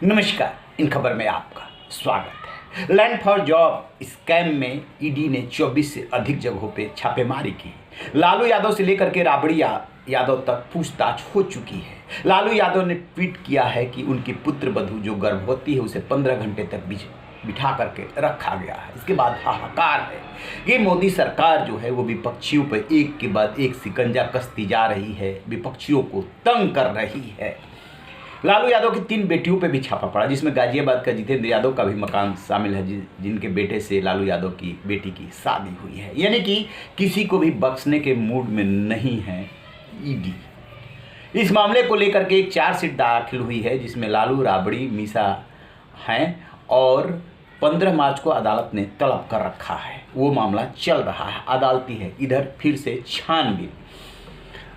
नमस्कार, इन खबर में आपका स्वागत है। लैंड फॉर जॉब स्कैम में ईडी ने 24 से अधिक जगहों पे छापेमारी की। लालू यादव से लेकर के राबड़ी यादव तक पूछताछ हो चुकी है। लालू यादव ने ट्वीट किया है कि उनकी पुत्र वधू जो गर्भवती है उसे 15 घंटे तक बिठा करके रखा गया है। इसके बाद हाहाकार है। ये मोदी सरकार जो है वो विपक्षियों पर एक के बाद एक शिकंजा कसती जा रही है, विपक्षियों को तंग कर रही है। लालू यादव की 3 बेटियों पे भी छापा पड़ा, जिसमें गाजियाबाद का जितेंद्र यादव का भी मकान शामिल है, जिनके बेटे से लालू यादव की बेटी की शादी हुई है। यानी कि किसी को भी बख्शने के मूड में नहीं है ईडी। इस मामले को लेकर के एक चार्जशीट दाखिल हुई है, जिसमें लालू, राबड़ी, मीसा हैं और 15 मार्च को अदालत ने तलब कर रखा है। वो मामला चल रहा है, अदालती है। इधर फिर से छानबीन।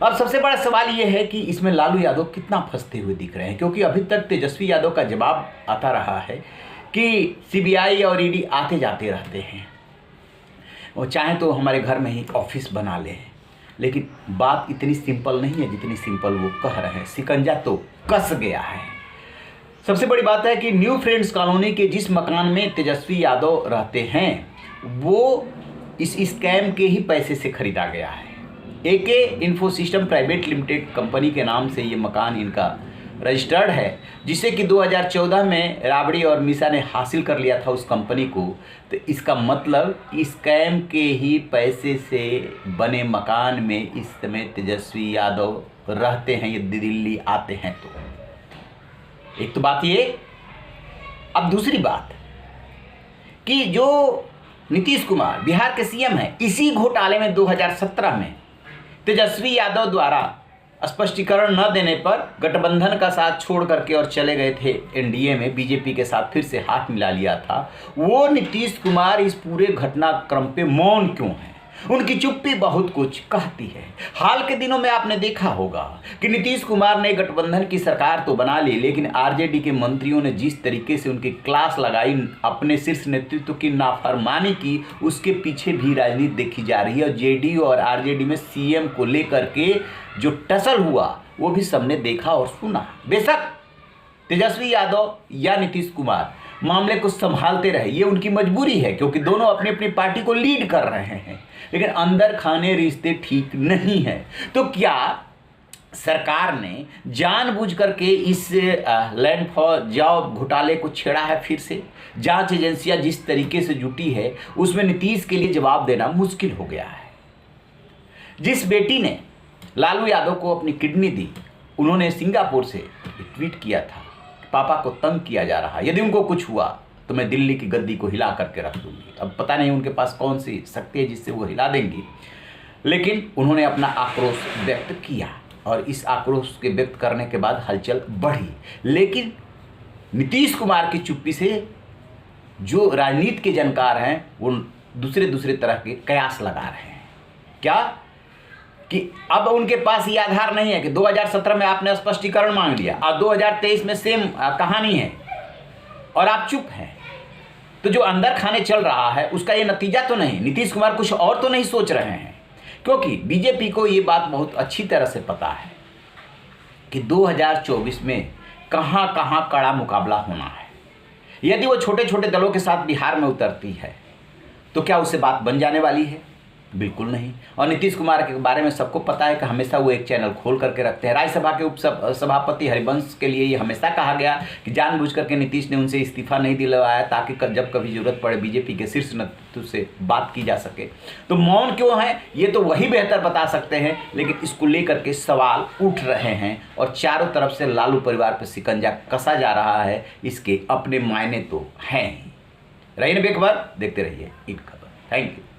अब सबसे बड़ा सवाल ये है कि इसमें लालू यादव कितना फंसते हुए दिख रहे हैं, क्योंकि अभी तक तेजस्वी यादव का जवाब आता रहा है कि सीबीआई और ईडी आते जाते रहते हैं, वो चाहे तो हमारे घर में ही ऑफिस बना ले। लेकिन बात इतनी सिंपल नहीं है जितनी सिंपल वो कह रहे हैं। शिकंजा तो कस गया है। सबसे बड़ी बात है कि न्यू फ्रेंड्स कॉलोनी के जिस मकान में तेजस्वी यादव रहते हैं वो इस स्कैम के ही पैसे से खरीदा गया है। AK info system private limited company के नाम से ये मकान इनका रजिस्टर्ड है, जिसे कि 2014 में राबड़ी और मीसा ने हासिल कर लिया था उस कंपनी को। तो इसका मतलब स्कैम के ही पैसे से बने मकान में इस समय तेजस्वी यादव रहते हैं, ये दिल्ली आते हैं। तो एक तो बात ये। अब दूसरी बात कि जो नीतीश कुमार बिहार के सीएम हैं, इसी घोटाले में 2017 में तेजस्वी यादव द्वारा स्पष्टीकरण न देने पर गठबंधन का साथ छोड़ करके और चले गए थे एनडीए में, बीजेपी के साथ फिर से हाथ मिला लिया था। वो नीतीश कुमार इस पूरे घटनाक्रम पे मौन क्यों है? उनकी चुप्पी बहुत कुछ कहती है। हाल के दिनों में आपने देखा होगा कि नीतीश कुमार ने गठबंधन की सरकार तो बना ली, लेकिन आरजेडी के मंत्रियों ने जिस तरीके से उनकी क्लास लगाई, अपने शीर्ष नेतृत्व की नाफरमानी की, उसके पीछे भी राजनीति देखी जा रही है। और जेडीयू और आरजेडी में सीएम को लेकर के जो टसल हुआ वो भी सबने देखा और सुना। बेशक तेजस्वी यादव या नीतीश कुमार मामले को संभालते रहे, ये उनकी मजबूरी है, क्योंकि दोनों अपनी अपनी पार्टी को लीड कर रहे हैं। लेकिन अंदर खाने रिश्ते ठीक नहीं है। तो क्या सरकार ने जानबूझ करके इस लैंड फॉर जॉब घोटाले को छेड़ा है? फिर से जांच एजेंसियां जिस तरीके से जुटी है उसमें नीतीश के लिए जवाब देना मुश्किल हो गया है। जिस बेटी ने लालू यादव को अपनी किडनी दी, उन्होंने सिंगापुर से ट्वीट किया था, पापा को तंग किया जा रहा है, यदि उनको कुछ हुआ तो मैं दिल्ली की गद्दी को हिला करके रख दूंगी। अब पता नहीं उनके पास कौन सी शक्ति है जिससे वो हिला देंगी, लेकिन उन्होंने अपना आक्रोश व्यक्त किया और इस आक्रोश के व्यक्त करने के बाद हलचल बढ़ी। लेकिन नीतीश कुमार की चुप्पी से जो राजनीति के जानकार हैं वो दूसरे तरह के कयास लगा रहे हैं। क्या कि अब उनके पास ये आधार नहीं है कि 2017 में आपने स्पष्टीकरण मांग लिया और 2023 में सेम कहानी है और आप चुप हैं। तो जो अंदर खाने चल रहा है उसका ये नतीजा तो नहीं, नीतीश कुमार कुछ और तो नहीं सोच रहे हैं? क्योंकि बीजेपी को ये बात बहुत अच्छी तरह से पता है कि 2024 में कहां कहां कड़ा मुकाबला होना है। यदि वो छोटे छोटे दलों के साथ बिहार में उतरती है तो क्या उससे बात बन जाने वाली है? बिल्कुल नहीं। और नीतीश कुमार के बारे में सबको पता है कि हमेशा वो एक चैनल खोल करके रखते हैं। राज्यसभा के सभापति हरिवंश के लिए ये हमेशा कहा गया कि जानबूझ करके नीतीश ने उनसे इस्तीफा नहीं दिलवाया ताकि जब कभी जरूरत पड़े बीजेपी के शीर्ष नेतृत्व से बात की जा सके। तो मौन क्यों है ये तो वही बेहतर बता सकते हैं, लेकिन इसको लेकर के सवाल उठ रहे हैं और चारों तरफ से लालू परिवार पर शिकंजा कसा जा रहा है। इसके अपने मायने तो हैं ही। रही ना बेखबर, देखते रहिए इन खबर। Thank you.